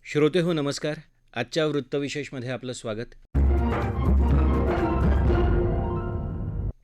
श्रोते हो नमस्कार. आजच्या वृत्तविशेषमध्ये आपलं स्वागत.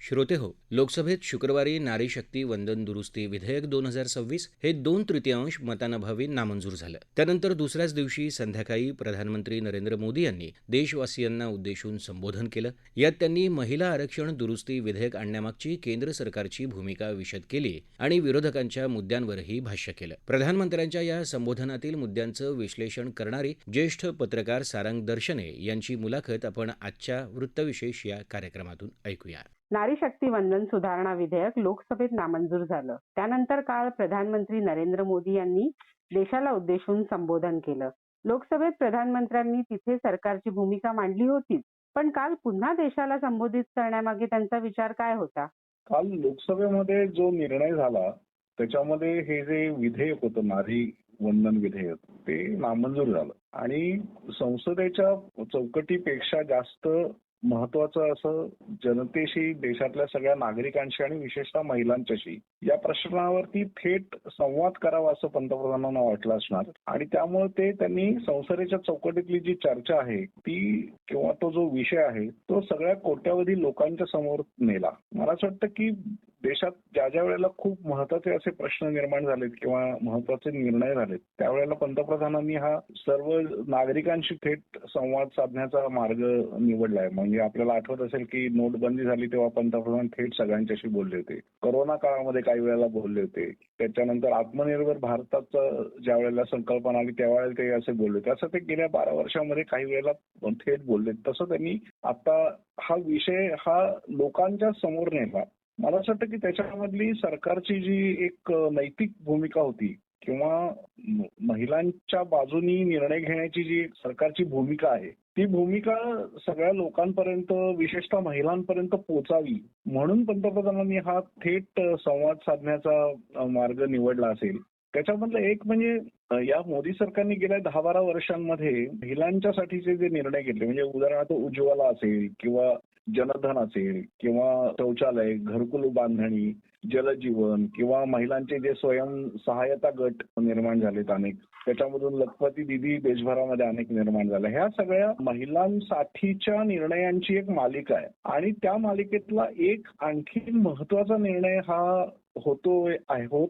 श्रोते हो, लोकसभेत शुक्रवारी नारी शक्ती वंदन दुरुस्ती विधेयक 2026 हे 2/3 मतांअभावी नामंजूर झालं. त्यानंतर दुसऱ्याच दिवशी संध्याकाळी प्रधानमंत्री नरेंद्र मोदी यांनी देशवासियांना उद्देशून संबोधन केलं. यात त्यांनी महिला आरक्षण दुरुस्ती विधेयक आणण्यामागची केंद्र सरकारची भूमिका विशद केली आणि विरोधकांच्या मुद्द्यांवरही भाष्य केलं. प्रधानमंत्र्यांच्या या संबोधनातील मुद्द्यांचं विश्लेषण करणारी ज्येष्ठ पत्रकार सारंग दर्शने यांची मुलाखत आपण आजच्या वृत्तविशेष या कार्यक्रमातून ऐकूया. नारी शक्ती वंदन सुधारणा विधेयक लोकसभेत नामंजूर झालं. त्यानंतर काल प्रधानमंत्री नरेंद्र मोदी यांनी देशाला उद्देशून संबोधन केलं. लोकसभेत प्रधानमंत्र्यांनी तिथे सरकारची भूमिका मांडली होतीच, पण काल पुन्हा देशाला संबोधित करण्यामागे त्यांचा विचार काय होता? काल लोकसभेमध्ये जो निर्णय झाला त्याच्यामध्ये हे जे विधेयक होतं नारी वंदन विधेयक ते नामंजूर झालं आणि संसदेच्या चौकटीपेक्षा जास्त महत्वाचं असं जनतेशी, देशातल्या सगळ्या नागरिकांशी आणि विशेषतः महिलांच्याशी या प्रश्नावरती थेट संवाद करावा असं पंतप्रधानांना वाटलं असणार आणि त्यामुळे ते त्यांनी संसदेच्या चौकटीतली जी चर्चा आहे ती किंवा तो जो विषय आहे तो सगळ्या कोट्यावधी लोकांच्या समोर नेला. मला असं वाटतं की देशात ज्या ज्या वेळेला खूप महत्वाचे असे प्रश्न निर्माण झालेत किंवा महत्वाचे निर्णय झालेत त्यावेळेला पंतप्रधानांनी हा सर्व नागरिकांशी थेट संवाद साधण्याचा मार्ग निवडलाय. म्हणजे आपल्याला आठवत असेल की नोटबंदी झाली तेव्हा पंतप्रधान थेट सगळ्यांच्याशी बोलले होते. कोरोना काळामध्ये काही वेळेला बोलले होते. त्याच्यानंतर आत्मनिर्भर भारताचं ज्या वेळेला संकल्पना आली त्यावेळेला ते असे बोलले होते. असं ते गेल्या 12 वर्षामध्ये काही वेळेला थेट बोलले. तसं त्यांनी आता हा विषय हा लोकांच्या समोर नेला. मला असं वाटतं की त्याच्यामधली सरकारची जी एक नैतिक भूमिका होती किंवा महिलांच्या बाजूनी निर्णय घेण्याची जी सरकारची भूमिका आहे ती भूमिका सगळ्या लोकांपर्यंत विशेषतः महिलांपर्यंत पोहोचावी म्हणून पंतप्रधानांनी हा थेट संवाद साधण्याचा मार्ग निवडला असेल. त्याच्यामधलं एक म्हणजे या मोदी सरकारने गेल्या 10-12 वर्षांमध्ये महिलांच्यासाठीचे जे निर्णय घेतले म्हणजे उदाहरणार्थ उज्ज्वला असेल किंवा जनधन असेल किंवा शौचालय, घरकुल बांधणी, जलजीवन किंवा महिलांचे जे स्वयंसहायता गट निर्माण झालेत अनेक, त्याच्यामधून लखपती दीदी देशभरामध्ये अनेक निर्माण झाले. ह्या सगळ्या महिलांसाठीच्या निर्णयांची एक मालिका आहे आणि त्या मालिकेतला एक आणखी महत्वाचा निर्णय हा होत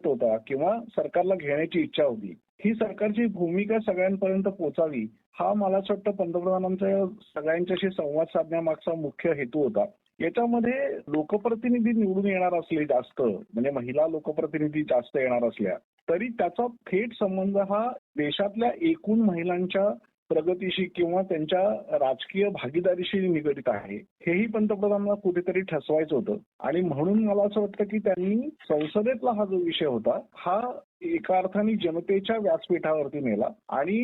होता किंवा सरकारला घेण्याची इच्छा होती. ही सरकारची भूमिका सगळ्यांपर्यंत पोहोचावी हा मला असं वाटतं पंतप्रधानांचा सगळ्यांच्याशी संवाद साधण्यामागचा मुख्य हेतू होता. याच्यामध्ये लोकप्रतिनिधी निवडून येणार असले जास्त म्हणजे महिला लोकप्रतिनिधी जास्त येणार असल्या तरी त्याचा थेट संबंध हा देशातल्या एकूण महिलांच्या प्रगतीशी किंवा त्यांच्या राजकीय भागीदारीशी निगडित आहे. हेही पंतप्रधानांना कुठेतरी ठसवायचं होतं आणि म्हणून मला असं वाटतं की त्यांनी संसदेतला हा जो विषय होता हा एका अर्थाने जनतेच्या व्यासपीठावरती नेला आणि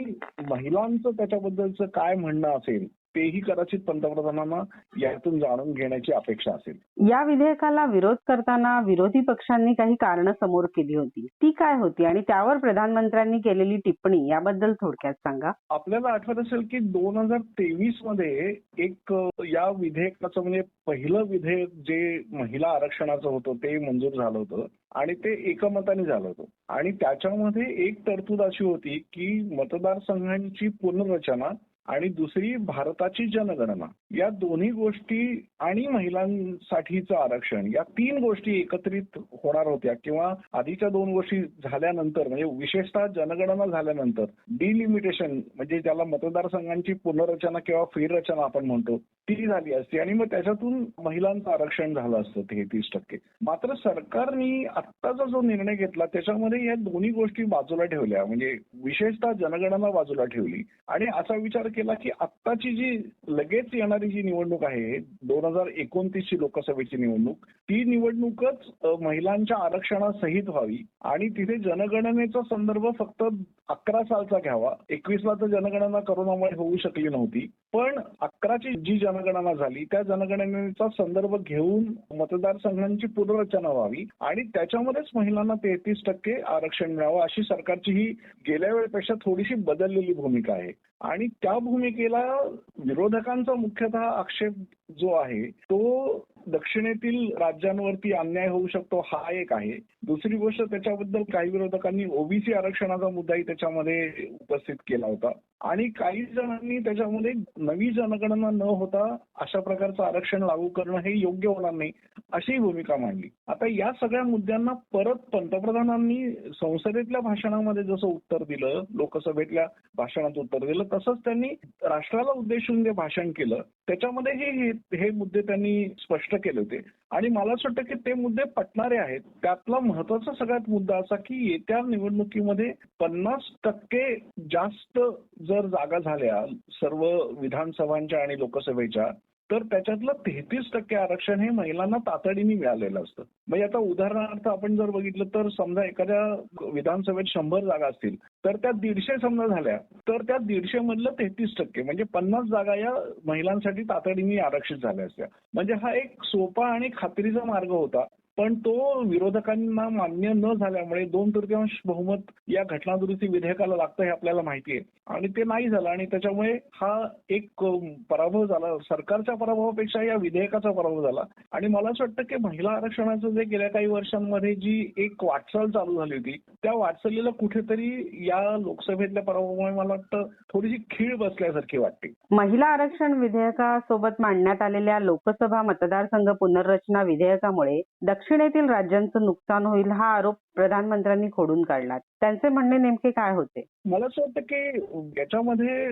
महिलांचं त्याच्याबद्दलचं काय म्हणणं असेल तेही कदाचित पंतप्रधानांना यातून जाणून घेण्याची अपेक्षा असेल. या विधेयकाला विरोध करताना विरोधी पक्षांनी काही कारणं समोर केली होती. ती काय होती आणि त्यावर प्रधानमंत्र्यांनी केलेली टिप्पणी याबद्दल थोडक्यात सांगा. आपल्याला आठवत असेल की 2023 मध्ये एक या विधेयकाचं म्हणजे पहिलं विधेयक जे महिला आरक्षणाचं होतं ते मंजूर झालं होतं आणि ते एकमताने झालं होतं आणि त्याच्यामध्ये एक तरतूद अशी होती की मतदारसंघांची पुनर्रचना आणि दुसरी भारताची जनगणना या दोन्ही गोष्टी आणि महिलांसाठीचं आरक्षण या 3 गोष्टी एकत्रित होणार होत्या किंवा आधीच्या 2 गोष्टी झाल्यानंतर म्हणजे विशेषतः जनगणना झाल्यानंतर डिलिमिटेशन म्हणजे ज्याला मतदारसंघांची पुनर्रचना किंवा फेररचना आपण म्हणतो ती झाली असती आणि मग त्याच्यातून महिलांचं आरक्षण झालं असतं 33%. मात्र सरकारने आत्ताचा जो निर्णय घेतला त्याच्यामध्ये या दोन्ही गोष्टी बाजूला ठेवल्या म्हणजे विशेषतः जनगणना बाजूला ठेवली आणि असा विचार केला की आत्ताची जी लगेच येणारी जी निवडणूक आहे 2029 ची लोकसभेची निवडणूक ती निवडणूकच महिलांच्या आरक्षणासहित व्हावी आणि तिथे जनगणनेचा संदर्भ फक्त 11 सालचा घ्यावा. 21ला तर जनगणना करोनामुळे होऊ शकली नव्हती पण 11ची जी जनगणना झाली त्या जनगणनेचा संदर्भ घेऊन मतदारसंघांची पुनर्रचना व्हावी आणि त्याच्यामध्येच महिलांना 33% आरक्षण मिळावं अशी सरकारची ही गेल्या वेळेपेक्षा थोडीशी बदललेली भूमिका आहे आणि त्या भूमिकेला विरोधकांचा मुख्यतः आक्षेप जो आहे तो दक्षिणेतील राज्यांवरती अन्याय होऊ शकतो हा एक आहे. दुसरी गोष्ट त्याच्याबद्दल काही विरोधकांनी ओबीसी आरक्षणाचा मुद्दाही त्याच्यामध्ये उपस्थित केला होता आणि काही जणांनी त्याच्यामध्ये नवी जनगणना न होता अशा प्रकारचं आरक्षण लागू करणं हे योग्य होणार नाही अशी भूमिका मांडली. आता या सगळ्या मुद्द्यांना परत पंतप्रधानांनी संसदेतल्या भाषणामध्ये जसं उत्तर दिलं, लोकसभेतल्या भाषणात उत्तर दिलं, तसंच त्यांनी राष्ट्राला उद्देशून जे भाषण केलं त्याच्यामध्ये हे मुद्दे त्यांनी स्पष्ट केले होते. आणि मला असं वाटतं की ते मुद्दे पटणारे आहेत. त्यातला महत्वाचा सगळ्यात मुद्दा असा की येत्या निवडणुकीमध्ये 50% जास्त जर जागा झाल्या सर्व विधानसभांच्या आणि लोकसभेच्या, तर त्याच्यातलं 33% आरक्षण हे महिलांना तातडीने मिळालेलं असतं. म्हणजे आता उदाहरणार्थ आपण जर बघितलं तर समजा एखाद्या विधानसभेत 100 जागा असतील तर त्या 150 समजा झाल्या तर त्या 150 मधलं 33% म्हणजे 50 जागा या महिलांसाठी तातडीने आरक्षित झाल्या असत्या. म्हणजे हा एक सोपा आणि खात्रीचा मार्ग होता. पण तो विरोधकांना मान्य न झाल्यामुळे 2/3 बहुमत या घटनादुरुस्ती विधेयकाला लागतं हे आपल्याला माहिती आहे. आणि ते नाही झालं आणि त्याच्यामुळे हा एक पराभव झाला. सरकारच्या पराभवापेक्षा या विधेयकाचा पराभव झाला. आणि मला असं वाटतं की महिला आरक्षणाचं जे गेल्या काही वर्षांमध्ये जी एक वाटचाल चालू झाली होती त्या वाटचालीला कुठेतरी या लोकसभेतल्या पराभवामुळे मला वाटतं थोडीशी खीळ बसल्यासारखी वाटते. महिला आरक्षण विधेयकासोबत मांडण्यात आलेल्या लोकसभा मतदारसंघ पुनर्रचना विधेयकामुळे दक्षिणेतील राज्यांचं नुकसान होईल हा आरोप प्रधानमंत्र्यांनी खोडून काढला. त्यांचे म्हणणे नेमके काय होते? मला असं वाटतं की याच्यामध्ये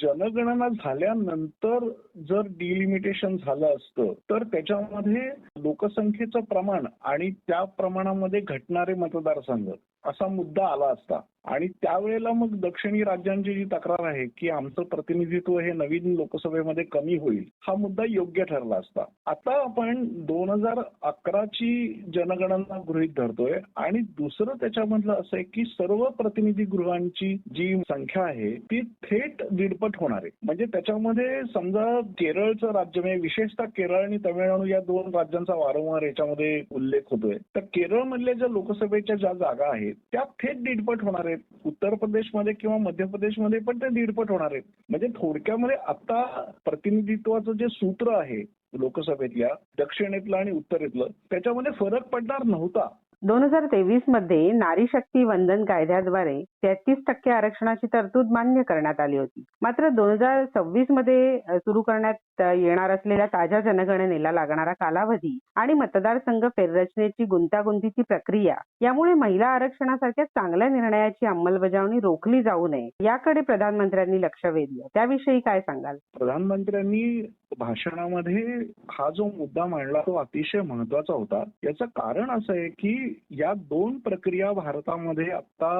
जनगणना झाल्यानंतर जर डिलिमिटेशन झालं असतं तर त्याच्यामध्ये लोकसंख्येचं प्रमाण आणि त्या प्रमाणामध्ये घटणारे मतदारसंघ असा मुद्दा आला असता. आणि त्यावेळेला मग दक्षिणी राज्यांची जी तक्रार आहे की आमचं प्रतिनिधित्व हे नवीन लोकसभेमध्ये कमी होईल हा मुद्दा योग्य ठरला असता. आता आपण 2011ची जनगणना गृहीत धरतोय आणि दुसरं त्याच्यामधलं असं आहे की सर्व प्रतिनिधी गृहांची जी संख्या आहे ती थेट दीडपट होणार आहे. म्हणजे त्याच्यामध्ये समजा केरळचं राज्य म्हणजे विशेषतः केरळ आणि तमिळनाडू या 2 राज्यांचा वारंवार याच्यामध्ये उल्लेख होतोय. तर केरळमधल्या ज्या लोकसभेच्या ज्या जागा आहेत त्या थेट दीडपट होणार आहेत. उत्तर प्रदेशमध्ये किंवा मध्य प्रदेशमध्ये पण ते दीडपट होणार आहेत. म्हणजे थोडक्यामध्ये आता प्रतिनिधित्वाचं जे सूत्र आहे लोकसभेतल्या दक्षिणेतलं आणि उत्तरेतलं त्याच्यामध्ये फरक पडणार नव्हता. 2023 मध्ये नारी शक्ती वंदन कायद्याद्वारे 33% आरक्षणाची तरतूद मान्य करण्यात आली होती. मात्र 2026 मध्ये सुरू करण्यात येणार असलेल्या ताज्या जनगणनेला लागणारा कालावधी आणि मतदारसंघ फेररचनेची गुंतागुंतीची प्रक्रिया यामुळे महिला आरक्षणासारख्या चांगल्या निर्णयाची अंमलबजावणी रोखली जाऊ नये याकडे प्रधानमंत्र्यांनी लक्ष वेधलं. त्याविषयी काय सांगाल? प्रधानमंत्र्यांनी भाषणामध्ये हा जो मुद्दा मांडला तो अतिशय महत्वाचा होता. याचं कारण असं आहे की या 2 प्रक्रिया भारतामध्ये आता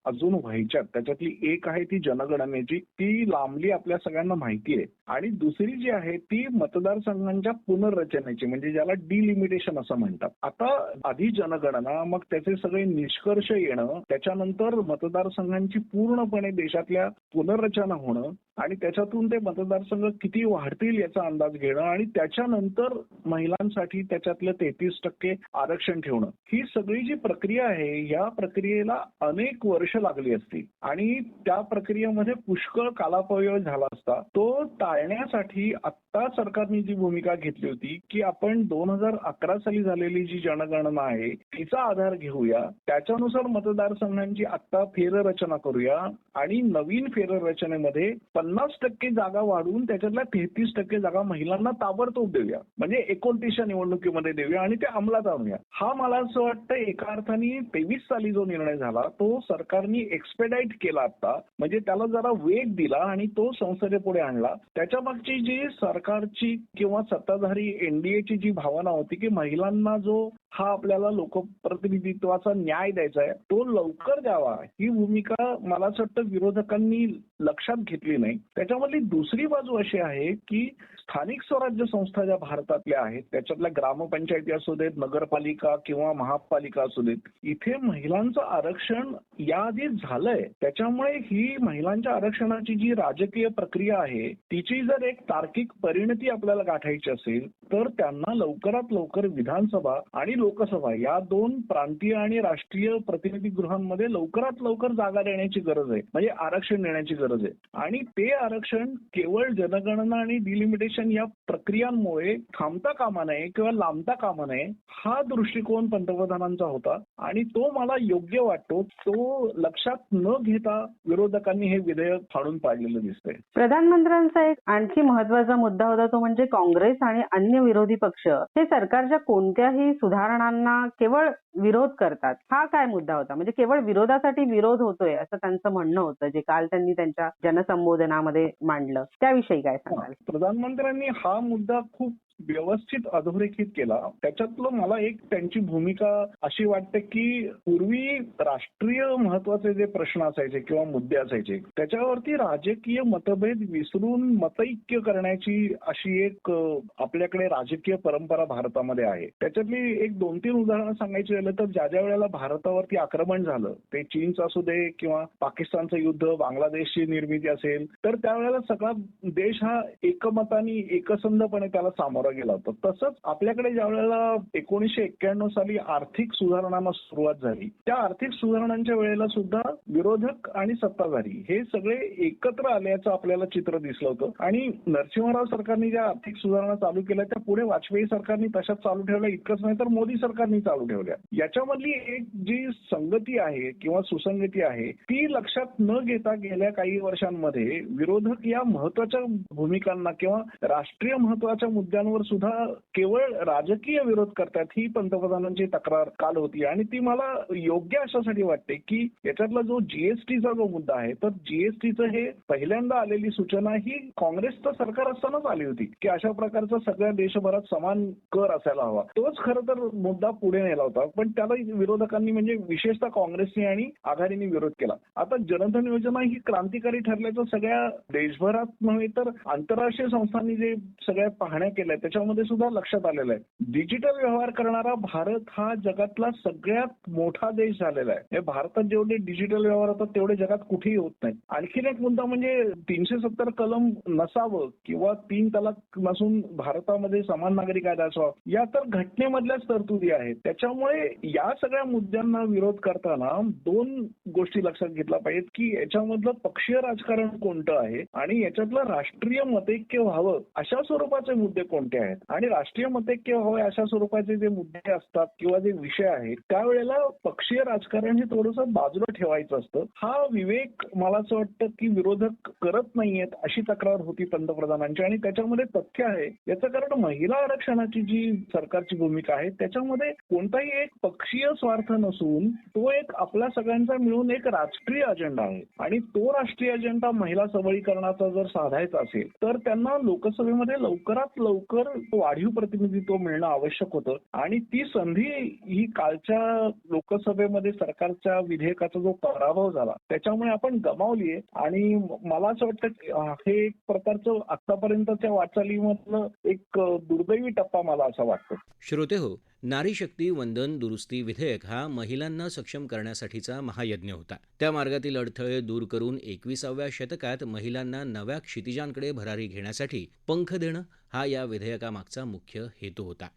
अजून व्हायच्यात. त्याच्यातली एक आहे ती जनगणनेची, ती लांबली आपल्या सगळ्यांना माहिती आहे. आणि दुसरी जी आहे ती मतदारसंघांच्या पुनर्रचनेची म्हणजे ज्याला डिलिमिटेशन असं म्हणतात. आता आधी जनगणना मग त्याचे सगळे निष्कर्ष येणं त्याच्यानंतर मतदारसंघांची पूर्णपणे देशातल्या पुनर्रचना होणं आणि त्याच्यातून ते मतदारसंघ किती वाढतील याचा अंदाज घेणं आणि त्याच्यानंतर महिलांसाठी त्याच्यातलं 33% आरक्षण ठेवणं ही सगळी जी प्रक्रिया आहे या प्रक्रियेला अनेक वर्ष लागली असती आणि त्या प्रक्रियेमध्ये पुष्कळ कालापव्यय झाला असता. तो टाळण्यासाठी आता सरकारने जी भूमिका घेतली होती की आपण 2011 साली झालेली जी जनगणना आहे तिचा आधार घेऊया, त्याच्यानुसार मतदारसंघांची आता फेररचना करूया आणि नवीन फेररचनेमध्ये 50% जागा वाढवून त्याच्यातल्या 33% जागा महिलांना ताबडतोब देऊया. म्हणजे 29च्या निवडणुकीमध्ये देऊया आणि ते अंमलात आणूया. हा मला असं वाटतं एका अर्थाने 23 साली जो निर्णय झाला तो सरकारने एक्सपेडाईट केला आता. म्हणजे त्याला जरा वेग दिला आणि तो संसदेपुढे आणला. त्याच्या मागची जी सरकारची किंवा सत्ताधारी एनडीएची जी भावना होती की महिलांना जो हा आपल्याला लोकप्रतिनिधित्वाचा न्याय द्यायचा आहे तो लवकर द्यावा ही भूमिका मला असं वाटतं विरोधकांनी लक्षात घेतली नाही. त्याच्यामधली दुसरी बाजू अशी आहे की स्थानिक स्वराज्य संस्था ज्या भारतातल्या आहेत त्याच्यातल्या ग्रामपंचायती असू देत, नगरपालिका किंवा महापालिका असू देत, इथे महिलांचं आरक्षण याआधी झालंय. त्याच्यामुळे ही महिलांच्या आरक्षणाची जी राजकीय प्रक्रिया आहे तिची जर एक तार्किक परिणती आपल्याला गाठायची असेल तर त्यांना लवकरात लवकर विधानसभा आणि लोकसभा या 2 प्रांतीय आणि राष्ट्रीय प्रतिनिधी गृहांमध्ये लवकरात लवकर जागा देण्याची गरज आहे. म्हणजे आरक्षण देण्याची गरज आहे आणि ते आरक्षण केवळ जनगणना आणि डिलिमिटेशन या प्रक्रियांमुळे थांबता कामा नये किंवा लांबता कामा नये हा दृष्टिकोन पंतप्रधानांचा होता आणि तो मला योग्य वाटतो. तो लक्षात न घेता विरोधकांनी हे विधेयक फाडून पाडलेलं दिसतंय. प्रधानमंत्र्यांचा एक आणखी महत्वाचा मुद्दा होता तो म्हणजे काँग्रेस आणि अन्य विरोधी पक्ष हे सरकारच्या कोणत्याही सुधारणांना केवळ विरोध करतात. हा काय मुद्दा होता? म्हणजे केवळ विरोधासाठी विरोध होतोय असं त्यांचं म्हणणं होतं, जे काल त्यांनी त्यांच्या जनसंबोधनामध्ये मांडलं. त्याविषयी काय सांगाल? प्रधानमंत्र्यांनी हा मुद्दा खूप व्यवस्थित अधोरेखित केला. त्याच्यातलं मला एक त्यांची भूमिका अशी वाटते की पूर्वी राष्ट्रीय महत्वाचे जे प्रश्न असायचे किंवा मुद्दे असायचे त्याच्यावरती राजकीय मतभेद विसरून मतैक्य करण्याची अशी एक आपल्याकडे राजकीय परंपरा भारतामध्ये आहे. त्याच्यातली एक 2-3 उदाहरणं सांगायची झालं तर ज्या वेळेला भारतावरती आक्रमण झालं, ते चीनचं असू दे किंवा पाकिस्तानचं युद्ध, बांगलादेशची निर्मिती असेल, तर त्यावेळेला सगळा देश हा एकमताने एकसंधपणे त्याला सामोरा गेला होता. तसंच आपल्याकडे ज्या वेळेला 1991 साली आर्थिक सुधारणांना सुरुवात झाली, त्या आर्थिक सुधारणांच्या वेळेला सुद्धा विरोधक आणि सत्ताधारी हे सगळे एकत्र आल्याचं आपल्याला चित्र दिसलं होतं. आणि नरसिंहराव सरकारने ज्या आर्थिक सुधारणा चालू केल्या त्या पुढे वाजपेयी सरकारने तशाच चालू ठेवल्या. इतकंच नाही तर मोदी सरकारने चालू ठेवल्या. याच्यामधली एक जी संगती आहे किंवा सुसंगती आहे ती लक्षात न घेता गेल्या काही वर्षांमध्ये विरोधक या महत्वाच्या भूमिकांना किंवा राष्ट्रीय महत्वाच्या मुद्द्यांवर सुद्धा केवळ राजकीय विरोध करतात ही पंतप्रधानांची तक्रार काल होती. आणि ती मला योग्य अशासाठी वाटते की याच्यातला जो जीएसटीचा जो मुद्दा आहे तर जीएसटीचं हे पहिल्यांदा आलेली सूचना ही काँग्रेसचं सरकार असतानाच आली होती की अशा प्रकारचा सगळ्या देशभरात समान कर असायला हवा. तोच खरं तर मुद्दा पुढे नेला होता, पण त्याला विरोधकांनी म्हणजे विशेषतः काँग्रेसने आणि आघाडीने विरोध केला. आता जनधन योजना ही क्रांतिकारी ठरल्याचं सगळ्या देशभरात नव्हे तर आंतरराष्ट्रीय संस्थांनी जे सगळ्या पाहण्या केल्या त्याच्यामध्ये सुद्धा लक्षात आलेलं आहे. डिजिटल व्यवहार करणारा भारत हा जगातला सगळ्यात मोठा देश झालेला आहे. भारतात जेवढे डिजिटल व्यवहार होतात तेवढे जगात कुठेही होत नाही. आणखीन एक मुद्दा म्हणजे 370 कलम नसावं किंवा 3 तलाक नसून भारतामध्ये समान नागरी कायदा असावा या तर घटनेमधल्याच तरतुदी आहेत. त्याच्यामुळे या सगळ्या मुद्द्यांना विरोध करताना 2 गोष्टी लक्षात घेतल्या पाहिजेत की याच्यामधलं पक्षीय राजकारण कोणतं आहे आणि याच्यातलं राष्ट्रीय मतैक्य व्हावं अशा स्वरूपाचे मुद्दे कोणते आहेत. आणि राष्ट्रीय मतैक्य व्हावे अशा स्वरूपाचे जे मुद्दे असतात किंवा जे विषय आहेत त्यावेळेला पक्षीय राजकारण हे थोडंसं बाजूला ठेवायचं असतं. हा विवेक मला असं वाटतं की विरोधक करत नाहीयेत अशी तक्रार होती पंतप्रधानांची. आणि त्याच्यामध्ये तथ्य आहे याचं कारण महिला आरक्षणाची जी सरकारची भूमिका आहे त्याच्यामध्ये कोणताही एक पक्षीय स्वार्थ नसून तो एक आपल्या सगळ्यांचा मिळून एक राष्ट्रीय अजेंडा आहे. आणि तो राष्ट्रीय अजेंडा महिला सबलीकरणाचा जर साधायचा असेल तर त्यांना लोकसभेमध्ये लवकरात लवकर वाढीव प्रतिनिधित्व मिळणं आवश्यक होतं. आणि ती संधी ही कालच्या लोकसभेमध्ये सरकारच्या विधेयकाचा जो पराभव झाला त्याच्यामुळे आपण गमावलीये. आणि मला असं वाटतं हे एक प्रकारचं आतापर्यंतच्या वाटचालीमधलं एक दुर्दैवी टप्पा मला असा वाटतो. श्रोते हो, नारी शक्ती वंदन दुरुस्ती विधेयक हा महिलांना सक्षम करण्यासाठीचा महायज्ञ होता. त्या मार्गातील अडथळे दूर करून 21व्या शतकात महिलांना नव्या क्षितिजांकडे भरारी घेण्यासाठी पंख देणं हा या विधेयकामागचा मुख्य हेतू होता.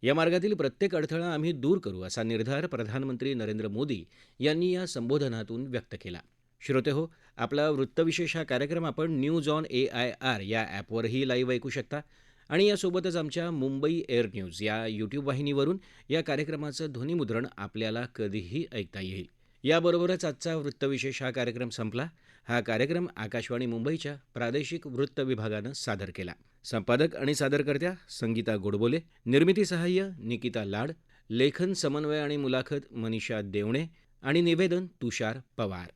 या मार्गातील प्रत्येक अडथळा आम्ही दूर करू असा निर्धार प्रधानमंत्री नरेंद्र मोदी यांनी या संबोधनातून व्यक्त केला. श्रोते हो, आपला वृत्तविशेष हा कार्यक्रम आपण न्यूज ऑन AIR या ॲपवरही लाईव्ह ऐकू शकता. आणि यासोबतच आमच्या मुंबई एअर न्यूज या यूट्यूब वाहिनीवरून या कार्यक्रमाचं ध्वनिमुद्रण आपल्याला कधीही ऐकता येईल. याबरोबरच आजचा वृत्तविशेष हा कार्यक्रम संपला. हा कार्यक्रम आकाशवाणी मुंबईच्या प्रादेशिक वृत्त विभागानं सादर केला. संपादक आणि सादरकर्त्या संगीता गोडबोले, निर्मिती सहाय्य निकिता लाड, लेखन समन्वय आणि मुलाखत मनीषा देवणे आणि निवेदन तुषार पवार.